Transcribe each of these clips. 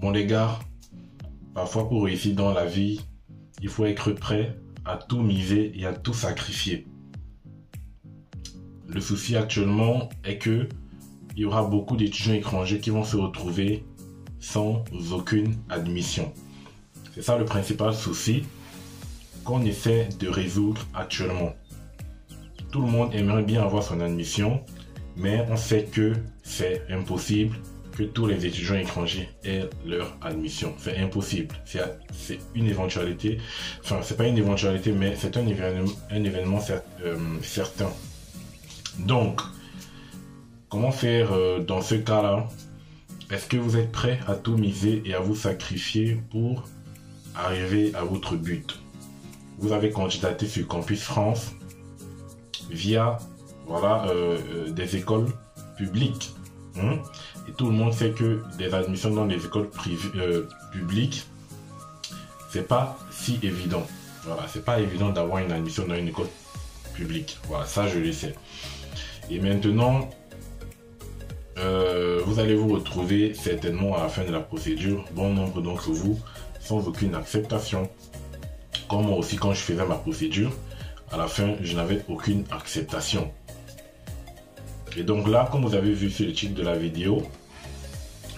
Bon les gars, parfois pour réussir dans la vie, il faut être prêt à tout miser et à tout sacrifier. Le souci actuellement est que il y aura beaucoup d'étudiants étrangers qui vont se retrouver sans aucune admission. C'est ça le principal souci qu'on essaie de résoudre actuellement. Tout le monde aimerait bien avoir son admission, mais on sait que c'est impossible que tous les étudiants étrangers aient leur admission. C'est impossible. C'est une éventualité. Enfin, c'est pas une éventualité, mais c'est un événement certain. Donc, comment faire dans ce cas-là? Est-ce que vous êtes prêt à tout miser et à vous sacrifier pour arriver à votre but? Vous avez candidaté sur Campus France via des écoles publiques. Et tout le monde sait que des admissions dans les écoles publiques, c'est pas si évident. Voilà, c'est pas évident d'avoir une admission dans une école publique. Voilà, ça je le sais. Et maintenant, vous allez vous retrouver certainement à la fin de la procédure, bon nombre d'entre vous, sans aucune acceptation. Comme moi aussi, quand je faisais ma procédure, à la fin, je n'avais aucune acceptation. Et donc là, comme vous avez vu sur le titre de la vidéo,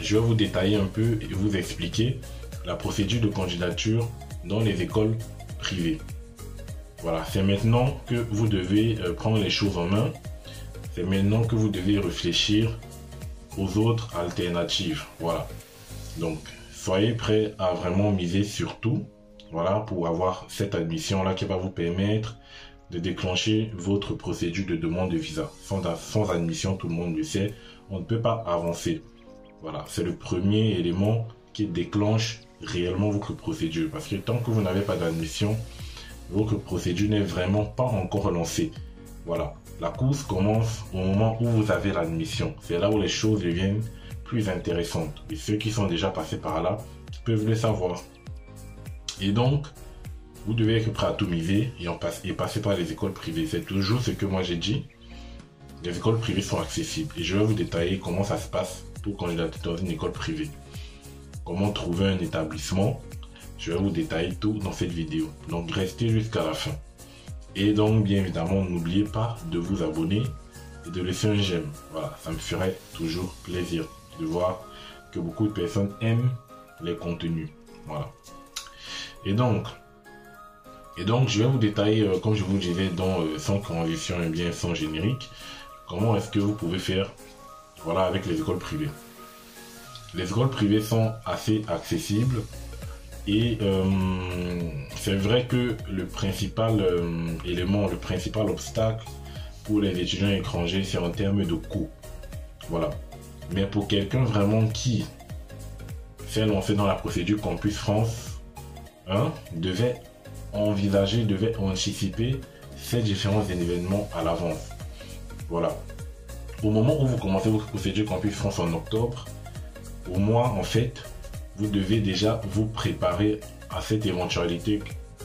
je vais vous détailler un peu et vous expliquer la procédure de candidature dans les écoles privées. Voilà, c'est maintenant que vous devez prendre les choses en main. C'est maintenant que vous devez réfléchir aux autres alternatives. Voilà. Donc, soyez prêts à vraiment miser sur tout. Voilà, pour avoir cette admission-là qui va vous permettre de déclencher votre procédure de demande de visa. Sans admission, tout le monde le sait, on ne peut pas avancer. Voilà, c'est le premier élément qui déclenche réellement votre procédure. Parce que tant que vous n'avez pas d'admission, votre procédure n'est vraiment pas encore lancée. Voilà, la course commence au moment où vous avez l'admission. C'est là où les choses deviennent plus intéressantes. Et ceux qui sont déjà passés par là peuvent le savoir. Et donc, vous devez être prêt à tout miser et passer par les écoles privées. C'est toujours ce que moi j'ai dit. Les écoles privées sont accessibles. Et je vais vous détailler comment ça se passe pour candidater dans une école privée. Comment trouver un établissement. Je vais vous détailler tout dans cette vidéo. Donc, restez jusqu'à la fin. Et donc, bien évidemment, n'oubliez pas de vous abonner et de laisser un j'aime. Voilà, ça me ferait toujours plaisir de voir que beaucoup de personnes aiment les contenus. Voilà. Et donc, je vais vous détailler, comme je vous disais, sans transition et bien sans générique, comment est-ce que vous pouvez faire, voilà, avec les écoles privées. Les écoles privées sont assez accessibles et c'est vrai que le principal élément, le principal obstacle pour les étudiants étrangers, c'est en termes de coût. Voilà. Mais pour quelqu'un vraiment qui s'est lancé dans la procédure Campus France, devait envisager, devait anticiper ces différents événements à l'avance. Voilà. Au moment où vous commencez votre procédure Campus France en octobre, au moins en fait, vous devez déjà vous préparer à cette éventualité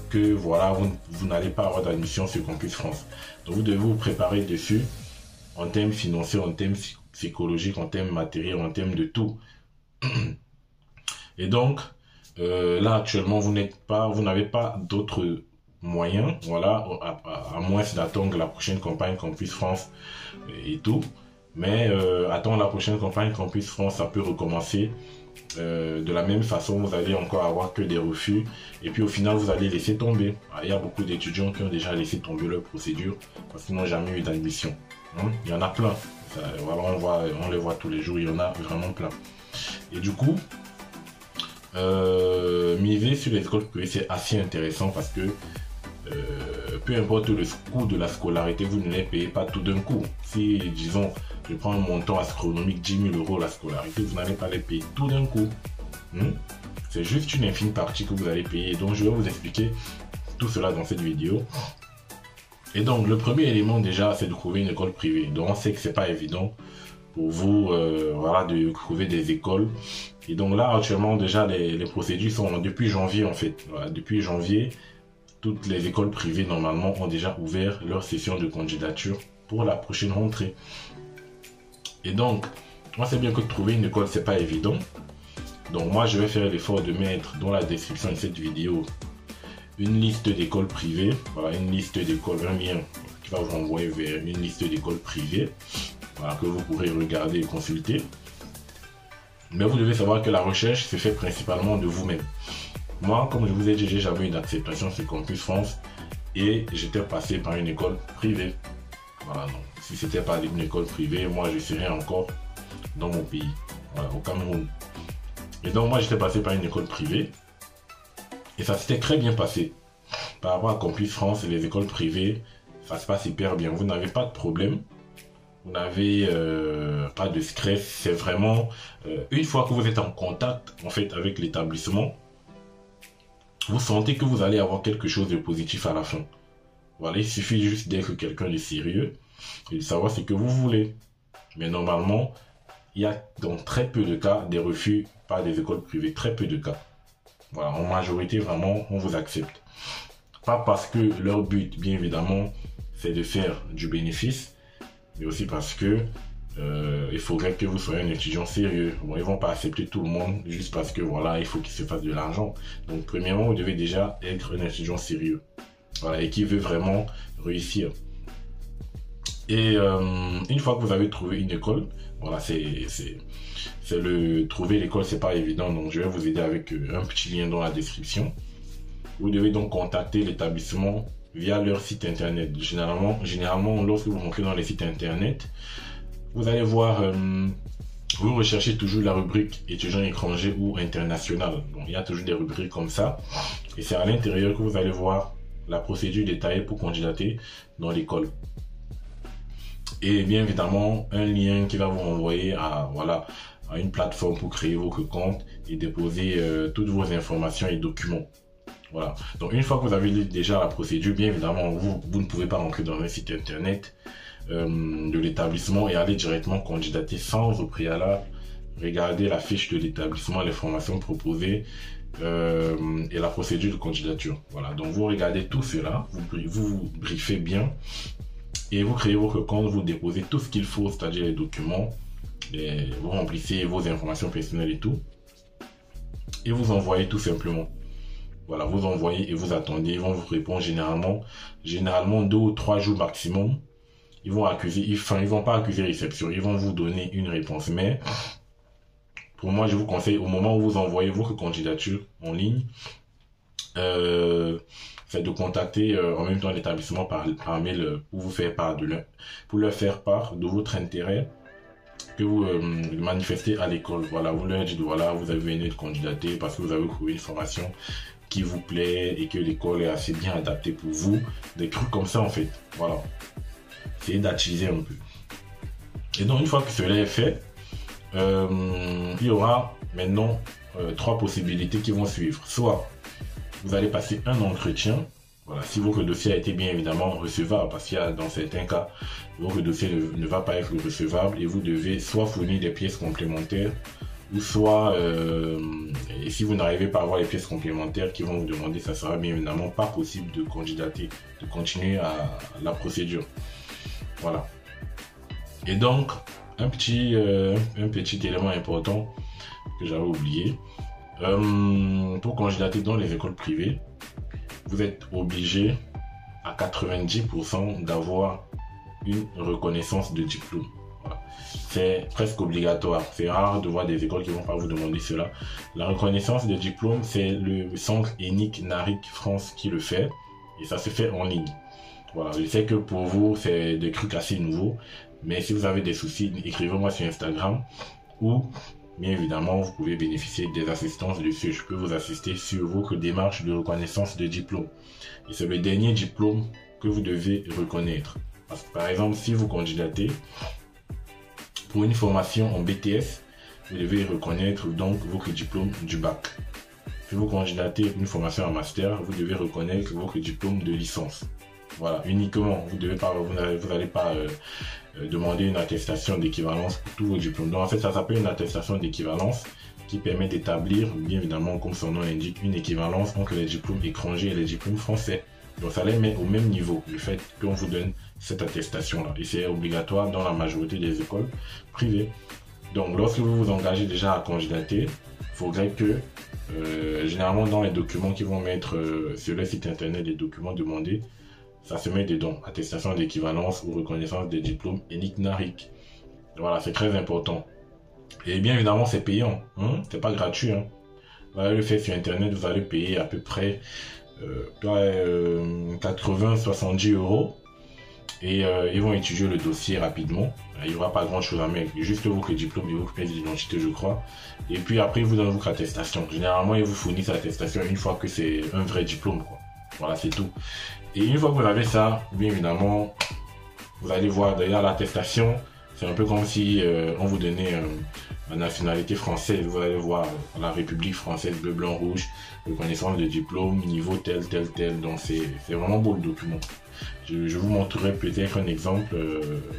que voilà, vous n'allez pas avoir d'admission sur Campus France. Donc vous devez vous préparer dessus en termes financiers, en termes psychologiques, en termes matériels, en termes de tout. Et donc, là actuellement vous n'avez pas d'autres moyens, voilà, à moins d'attendre la prochaine campagne Campus France et tout. Mais attendre la prochaine campagne Campus France, ça peut recommencer de la même façon. Vous allez encore avoir que des refus et puis au final vous allez laisser tomber. Il y a beaucoup d'étudiants qui ont déjà laissé tomber leur procédure parce qu'ils n'ont jamais eu d'admission. Il y en a plein. Voilà, on les voit tous les jours, il y en a vraiment plein. Et du coup, miser sur les écoles privées, c'est assez intéressant parce que peu importe le coût de la scolarité, vous ne les payez pas tout d'un coup. Si, disons, je prends un montant astronomique, 10 000 € la scolarité, vous n'allez pas les payer tout d'un coup. C'est juste une infime partie que vous allez payer. Donc, je vais vous expliquer tout cela dans cette vidéo. Et donc, le premier élément déjà, c'est de trouver une école privée. Donc, on sait que c'est pas évident pour vous voilà, de trouver des écoles. Et donc là, actuellement, déjà, les procédures sont depuis janvier, en fait. Voilà, depuis janvier, toutes les écoles privées, normalement, ont déjà ouvert leur session de candidature pour la prochaine rentrée. Et donc, on sait bien que trouver une école, c'est pas évident. Donc moi, je vais faire l'effort de mettre dans la description de cette vidéo une liste d'écoles privées. Voilà, une liste d'écoles, un lien qui va vous renvoyer vers une liste d'écoles privées, voilà, que vous pourrez regarder et consulter. Mais vous devez savoir que la recherche se fait principalement de vous-même. Moi, comme je vous ai dit, j'avais une acceptation sur Campus France et j'étais passé par une école privée. Voilà, donc si c'était pas une école privée, moi je serais encore dans mon pays, voilà, au Cameroun. Et donc moi j'étais passé par une école privée et ça s'était très bien passé. Par rapport à Campus France et les écoles privées, ça se passe hyper bien. Vous n'avez pas de problème, vous n'avez pas de stress. C'est vraiment une fois que vous êtes en contact en fait avec l'établissement, vous sentez que vous allez avoir quelque chose de positif à la fin. Voilà, il suffit juste d'être quelqu'un de sérieux et de savoir ce que vous voulez. Mais normalement, il y a dans très peu de cas des refus par des écoles privées, très peu de cas. Voilà, en majorité, vraiment, on vous accepte. Pas parce que leur but, bien évidemment, c'est de faire du bénéfice, mais aussi parce que il faudrait que vous soyez un étudiant sérieux. Bon, ils vont pas accepter tout le monde juste parce que voilà, il faut qu'il se fasse de l'argent. Donc, premièrement, vous devez déjà être un étudiant sérieux. Voilà, et qui veut vraiment réussir. Et une fois que vous avez trouvé une école, voilà, trouver l'école, c'est pas évident, donc je vais vous aider avec un petit lien dans la description. Vous devez donc contacter l'établissement via leur site internet. Généralement, lorsque vous rentrez dans les sites internet, vous allez voir, vous recherchez toujours la rubrique étudiant étranger ou international. Donc il y a toujours des rubriques comme ça, et c'est à l'intérieur que vous allez voir la procédure détaillée pour candidater dans l'école. Et bien évidemment, un lien qui va vous renvoyer à une plateforme pour créer votre compte et déposer toutes vos informations et documents. Voilà. Donc une fois que vous avez déjà la procédure, bien évidemment, vous ne pouvez pas rentrer dans un site internet de l'établissement et aller directement candidater sans au préalable regarder la fiche de l'établissement, les formations proposées et la procédure de candidature. Voilà. Donc vous regardez tout cela, vous briefez bien. Et vous créez votre compte, vous déposez tout ce qu'il faut, c'est-à-dire les documents, vous remplissez vos informations personnelles et tout. Et vous envoyez tout simplement. Voilà, vous envoyez et vous attendez. Ils vont vous répondre généralement 2 ou 3 jours maximum. Ils vont pas accuser réception, ils vont vous donner une réponse. Mais pour moi, je vous conseille, au moment où vous envoyez votre candidature en ligne, c'est de contacter en même temps l'établissement par mail pour leur faire part de votre intérêt que vous manifestez à l'école. Voilà, vous leur dites voilà, vous avez venu de candidater parce que vous avez trouvé une formation qui vous plaît et que l'école est assez bien adaptée pour vous. Des trucs comme ça en fait. Voilà. Essayez d'attiser un peu. Et donc une fois que cela est fait, il y aura maintenant 3 possibilités qui vont suivre. Soit vous allez passer un entretien, voilà, si votre dossier a été bien évidemment recevable, parce qu'il y a dans certains cas, votre dossier ne va pas être recevable et vous devez soit fournir des pièces complémentaires, ou soit, et si vous n'arrivez pas à avoir les pièces complémentaires qu'ils vont vous demander, ça sera bien évidemment pas possible de candidater, de continuer à la procédure. Voilà. Et donc, un petit élément important que j'avais oublié, pour candidater dans les écoles privées, vous êtes obligé à 90% d'avoir une reconnaissance de diplôme. Voilà. C'est presque obligatoire. C'est rare de voir des écoles qui ne vont pas vous demander cela. La reconnaissance de diplôme, c'est le centre ENIC NARIC France qui le fait et ça se fait en ligne. Voilà. Je sais que pour vous, c'est des trucs assez nouveaux, mais si vous avez des soucis, écrivez-moi sur Instagram ou bien évidemment, vous pouvez bénéficier des assistances dessus. Je peux vous assister sur votre démarche de reconnaissance de diplôme. Et c'est le dernier diplôme que vous devez reconnaître. Parce que par exemple, si vous candidatez pour une formation en BTS, vous devez reconnaître donc votre diplôme du bac. Si vous candidatez pour une formation en master, vous devez reconnaître votre diplôme de licence. Voilà, uniquement. Vous n'allez pas demander une attestation d'équivalence pour tous vos diplômes. Donc en fait, ça s'appelle une attestation d'équivalence qui permet d'établir, bien évidemment, comme son nom l'indique, une équivalence entre les diplômes étrangers et les diplômes français. Donc ça les met au même niveau, le fait qu'on vous donne cette attestation-là. Et c'est obligatoire dans la majorité des écoles privées. Donc lorsque vous vous engagez déjà à candidater, Il faudrait que, généralement dans les documents qu'ils vont mettre sur le site internet, les documents demandés, ça se met dedans. Attestation d'équivalence ou reconnaissance des diplômes ENIC-NARIC. Voilà, c'est très important. Et bien évidemment, c'est payant. C'est pas gratuit. Vous allez le faire sur internet, vous allez payer à peu près 80-70 euros. Et ils vont étudier le dossier rapidement. Il n'y aura pas grand chose à mettre, juste votre diplôme et votre pièce d'identité, je crois. Et puis après, ils vous donnent votre attestation. Généralement, ils vous fournissent l'attestation une fois que c'est un vrai diplôme, quoi. Voilà, c'est tout. Et une fois que vous avez ça, bien évidemment, vous allez voir d'ailleurs l'attestation. C'est un peu comme si on vous donnait la nationalité française. Vous allez voir la République française, bleu, blanc, rouge, reconnaissance de diplôme, niveau tel, tel, tel. Donc c'est vraiment beau le document. Je vous montrerai peut-être un exemple.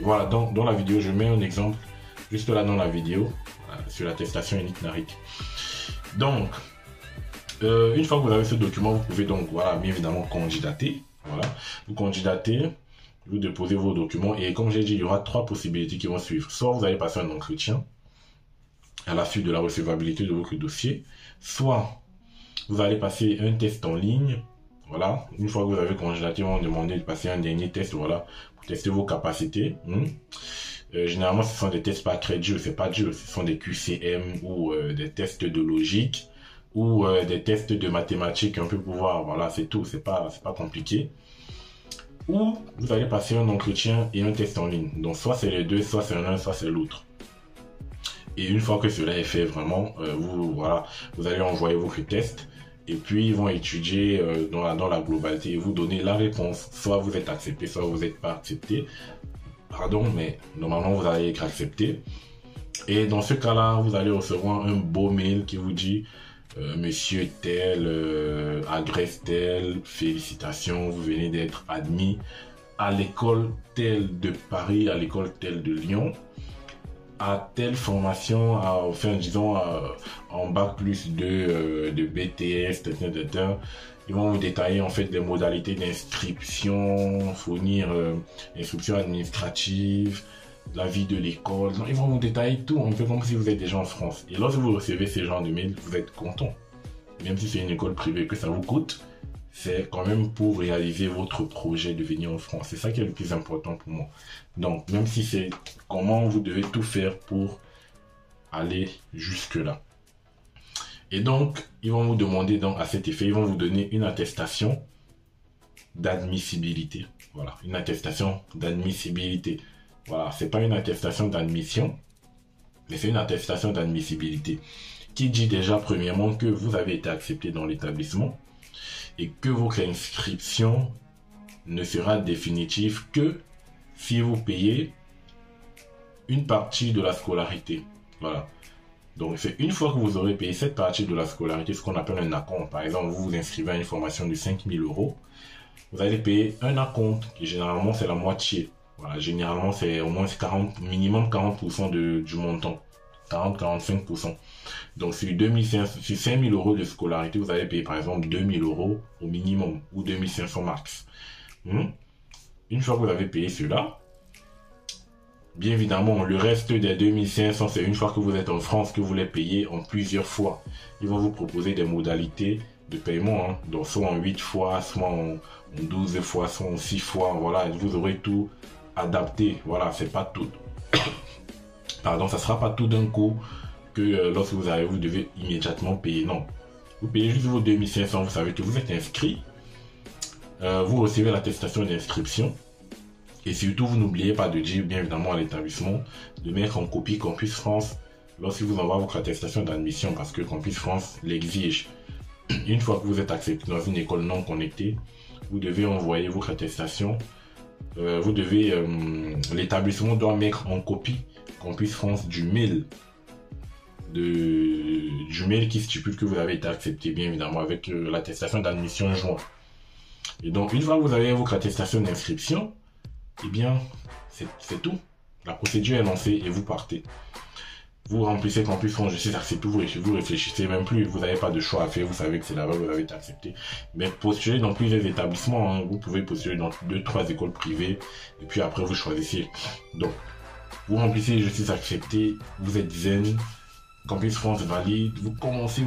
Voilà, dans la vidéo, je mets un exemple juste là dans la vidéo sur l'attestation ENIC-NARIC. Donc, une fois que vous avez ce document, vous pouvez donc, voilà, bien évidemment candidater. Voilà, vous candidatez, vous déposez vos documents et comme j'ai dit, il y aura 3 possibilités qui vont suivre. Soit vous allez passer un entretien à la suite de la recevabilité de votre dossier, soit vous allez passer un test en ligne. Voilà, une fois que vous avez candidaté, on va vous demander de passer un dernier test, voilà, pour tester vos capacités. Généralement, ce sont des tests pas très durs, c'est pas dur, ce sont des QCM ou des tests de logique ou des tests de mathématiques un peu pour voir, voilà, c'est tout, c'est pas compliqué. Ou vous allez passer un entretien et un test en ligne. Donc soit c'est les deux, soit c'est l'un, soit c'est l'autre. Et une fois que cela est fait, vraiment, vous allez envoyer votre test. Et puis, ils vont étudier dans la globalité et vous donner la réponse. Soit vous êtes accepté, soit vous n'êtes pas accepté. Pardon, mais normalement, vous allez être accepté. Et dans ce cas-là, vous allez recevoir un beau mail qui vous dit Monsieur tel, adresse telle, félicitations, vous venez d'être admis à l'école telle de Paris, à l'école telle de Lyon, à telle formation, disons en bac plus 2 de BTS, ils vont vous détailler en fait les modalités d'inscription, fournir l'inscription administrative, la vie de l'école. Ils vont vous détailler tout, un peu comme si vous êtes déjà en France. Et lorsque vous recevez ce genre de mail, vous êtes content. Même si c'est une école privée que ça vous coûte, c'est quand même pour réaliser votre projet de venir en France. C'est ça qui est le plus important pour moi. Donc, même si c'est comment vous devez tout faire pour aller jusque-là. Et donc, ils vont vous demander, donc, à cet effet, ils vont vous donner une attestation d'admissibilité. Voilà, une attestation d'admissibilité. Voilà, c'est pas une attestation d'admission, mais c'est une attestation d'admissibilité qui dit déjà, premièrement, que vous avez été accepté dans l'établissement et que votre inscription ne sera définitive que si vous payez une partie de la scolarité. Voilà. Donc, c'est une fois que vous aurez payé cette partie de la scolarité, ce qu'on appelle un acompte. Par exemple, vous vous inscrivez à une formation de 5 000 euros. Vous allez payer un acompte, qui généralement, c'est la moitié. Voilà, généralement, c'est au moins 40, minimum 40% du montant. 40-45%. Donc, sur 5 000 euros de scolarité, vous allez payer, par exemple, 2 000 euros au minimum, ou 2 500 max. Une fois que vous avez payé cela, bien évidemment, le reste des 2500, c'est une fois que vous êtes en France que vous les payez en plusieurs fois. Ils vont vous proposer des modalités de paiement, donc soit en 8 fois, soit en 12 fois, soit en 6 fois. Voilà, vous aurez tout adapté. Voilà, c'est pas tout. Pardon, ça sera pas tout d'un coup que lorsque vous arrivez, vous devez immédiatement payer. Non. Vous payez juste vos 2500, vous savez que vous êtes inscrit. Vous recevez l'attestation d'inscription. Et surtout, vous n'oubliez pas de dire, bien évidemment, à l'établissement, de mettre en copie Campus France lorsque vous envoie votre attestation d'admission, parce que Campus France l'exige. Une fois que vous êtes accepté dans une école non connectée, vous devez envoyer votre attestation. L'établissement doit mettre en copie Campus France du mail qui stipule que vous avez été accepté, bien évidemment, avec l'attestation d'admission jointe. Et donc, une fois que vous avez votre attestation d'inscription, eh bien, c'est tout. La procédure est lancée et vous partez. Vous remplissez Campus France, je sais, c'est tout, vous réfléchissez même plus, vous n'avez pas de choix à faire, vous savez que c'est là-bas, vous avez été accepté. Mais postulez dans plusieurs établissements, vous pouvez postuler dans 2-3 écoles privées, et puis après vous choisissez. Donc, vous remplissez, je suis accepté, vous êtes zen, Campus France valide, vous commencez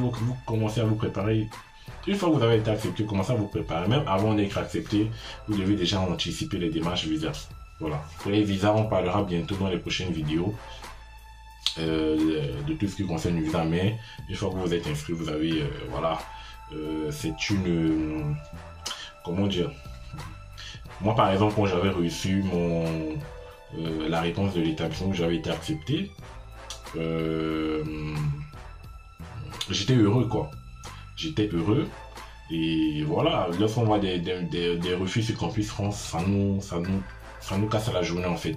à vous préparer. Une fois que vous avez été accepté, commencez à vous préparer. Même avant d'être accepté, vous devez déjà anticiper les démarches visa. Voilà. Pour les visas, on parlera bientôt dans les prochaines vidéos de tout ce qui concerne le visa. Mais une fois que vous êtes inscrit, vous avez, voilà, c'est une... comment dire? Moi, par exemple, quand j'avais reçu la réponse de l'établissement où j'avais été accepté, j'étais heureux, quoi. J'étais heureux. Et voilà, lorsqu'on voit des refus sur Campus France, ça nous casse la journée, en fait.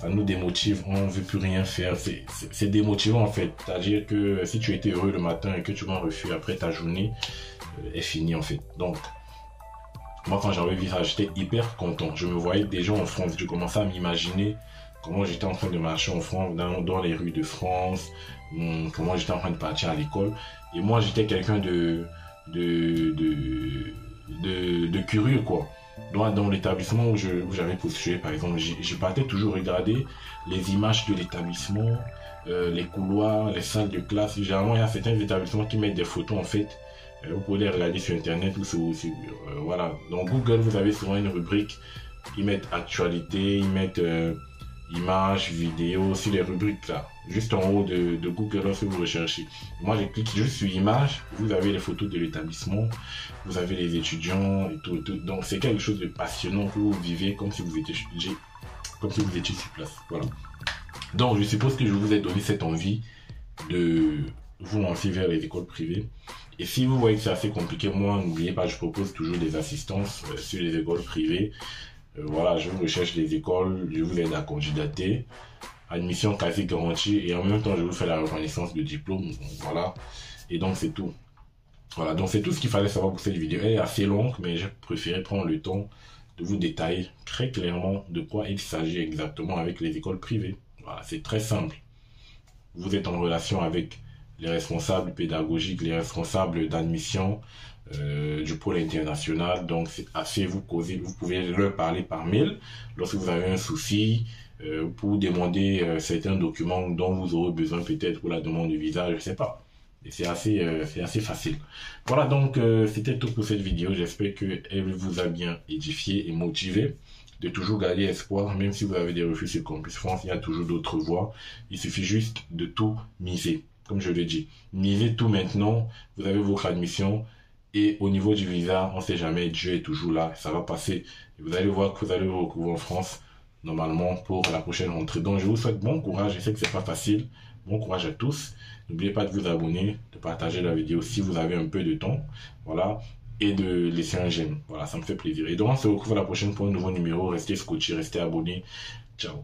Ça nous démotive, on ne veut plus rien faire. C'est démotivant, en fait. C'est-à-dire que si tu étais heureux le matin et que tu vas en refus après, ta journée est finie, en fait. Donc, moi, quand j'avais vu ça, j'étais hyper content. Je me voyais déjà en France. Je commençais à m'imaginer comment j'étais en train de marcher en France, dans les rues de France, comment j'étais en train de partir à l'école. Et moi, j'étais quelqu'un de curieux, quoi. Dans l'établissement où j'avais postulé, par exemple, je partais toujours regarder les images de l'établissement, les couloirs, les salles de classe. Généralement, il y a certains établissements qui mettent des photos, en fait. Vous pouvez les regarder sur Internet ou voilà. Dans Google, vous avez souvent une rubrique. Ils mettent actualité, ils mettent images, vidéos, sur les rubriques là. Juste en haut de Google, lorsque vous recherchez. Moi, je clique juste sur images. Vous avez les photos de l'établissement. Vous avez les étudiants et tout. Donc, c'est quelque chose de passionnant que vous vivez comme si vous étiez sur place. Voilà. Donc, je suppose que je vous ai donné cette envie de vous lancer vers les écoles privées. Et si vous voyez que c'est assez compliqué, moi, n'oubliez pas, je propose toujours des assistances sur les écoles privées. Voilà, je vous recherche des écoles, je vous aide à candidater. Admission quasi garantie et en même temps, je vous fais la reconnaissance de diplôme. Donc, voilà. Et donc, c'est tout. Voilà, donc c'est tout ce qu'il fallait savoir pour cette vidéo. Elle est assez longue, mais j'ai préféré prendre le temps de vous détailler très clairement de quoi il s'agit exactement avec les écoles privées. Voilà, c'est très simple. Vous êtes en relation avec les responsables pédagogiques, les responsables d'admission du pôle international. Donc, c'est assez vous causer. Vous pouvez leur parler par mail lorsque vous avez un souci pour demander certains documents dont vous aurez besoin peut-être pour la demande de visa, je ne sais pas. Et c'est assez facile. Voilà, donc c'était tout pour cette vidéo. J'espère qu'elle vous a bien édifié et motivé de toujours garder espoir, même si vous avez des refus sur Campus France, il y a toujours d'autres voies. Il suffit juste de tout miser. Comme je le dis, misez tout maintenant, vous avez votre admission et au niveau du visa, on ne sait jamais, Dieu est toujours là, ça va passer. Et vous allez voir que vous allez vous retrouver en France normalement pour la prochaine rentrée. Donc je vous souhaite bon courage, je sais que c'est pas facile, bon courage à tous. N'oubliez pas de vous abonner, de partager la vidéo si vous avez un peu de temps, voilà, et de laisser un j'aime. Voilà, ça me fait plaisir. Et donc on se retrouve à la prochaine pour un nouveau numéro. Restez scotchés, restez abonnés. Ciao.